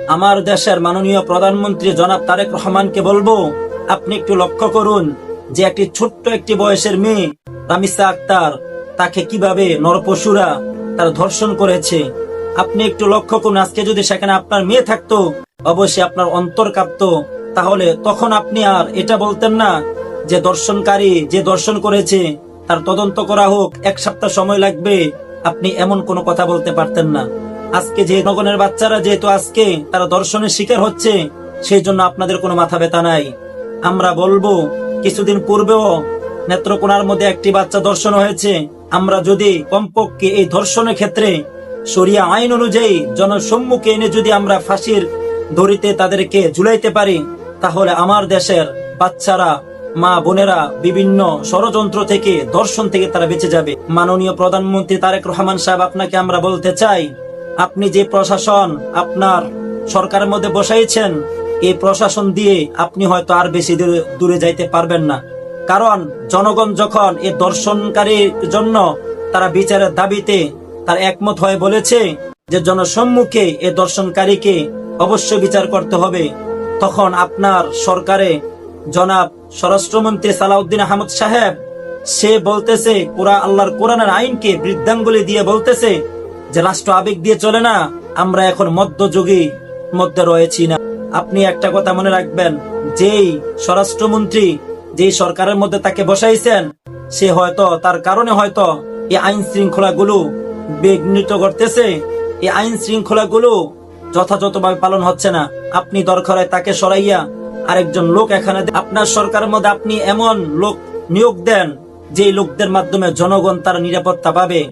আমার দেশের মাননীয় প্রধানমন্ত্রী জনাব তারেক রহমানকে বলবো, আপনি একটু লক্ষ্য করুন যে একটি ছোট্ট একটি বয়সের মেয়ে রামিসা আক্তার, তাকে কিভাবে নরপশুরা তার ধর্ষণ করেছে। আপনি একটু লক্ষ্য করুন, আজকে যদি সেখানে আপনার মেয়ে থাকতো অবশ্যই আপনার অন্তর কাঁপতো। তাহলে তখন আপনি আর এটা বলতেন না যে দর্শনকারী যে দর্শন করেছে তার তদন্ত করা হোক, 1 সপ্তাহ সময় লাগবে। আপনি এমন কোনো কথা বলতে পারতেন না। আজকে যে জনগণের বাচ্চারা যেহেতু আজকে তারা দর্শনের শিকার হচ্ছে, সেই জন্য আপনাদের কোনো মাথা ব্যথা নাই। আমরা বলবো, কিছুদিন পূর্বেও নেত্রকোনার মধ্যে একটি বাচ্চা ধর্ষণ হয়েছে। আমরা যদি কমপক্ষে এই ধর্ষণের ক্ষেত্রে শরিয়া আইন অনুযায়ী জনসম্মুখে এনে যদি আমরা ফাঁসির দড়িতে তাদেরকে ঝুলাইতে পারি, তাহলে আমার দেশের বাচ্চারা, মা বোনেরা বিভিন্ন ষড়যন্ত্র থেকে, ধর্ষণ থেকে তারা বেঁচে যাবে। মাননীয় প্রধানমন্ত্রী তারেক রহমান সাহেব, আপনাকে আমরা বলতে চাই, আপনি যে প্রশাসন আপনার সরকারের মধ্যে বসাইছেন, এই প্রশাসন দিয়ে আপনি হয়তো আর বেশি দূরে যাইতে পারবেন না। কারণ জনগণ যখন এই দর্শনকারীর জন্য তারা বিচারের দাবিতে তার একমত হয়ে বলেছে যে জনসম্মুখে এই দর্শনকারীকে অবশ্যই বিচার করতে হবে, তখন আপনার সরকারে জনাব স্বরাষ্ট্রমন্ত্রী সালাউদ্দিন আহমদ সাহেব, সে বলতেছে আল্লাহর কোরআনের আইনকে বৃদ্ধাঙ্গুলি দিয়ে বলতেছে যে রাষ্ট্র আবেগ দিয়ে চলে না, আমরা এখন মধ্যযুগী মধ্যে রয়েছি না। আপনি একটা কথা মনে রাখবেন, যেই স্বরাষ্ট্রমন্ত্রী যেই সরকারের মধ্যে তাকে বসাইছেন, সে হয়তো তার কারণে হয়তো এই আইন শৃঙ্খলা গুলো বিঘ্নিত করতেছে, এই আইন শৃঙ্খলা গুলো যথাযথভাবে পালন হচ্ছে না। আপনি দরকার হয় তাকে সরাইয়া আরেকজন লোক এখানে আপনার সরকারের মধ্যে আপনি এমন লোক নিয়োগ দেন যে লোকদের মাধ্যমে জনগণ তার নিরাপত্তা পাবে।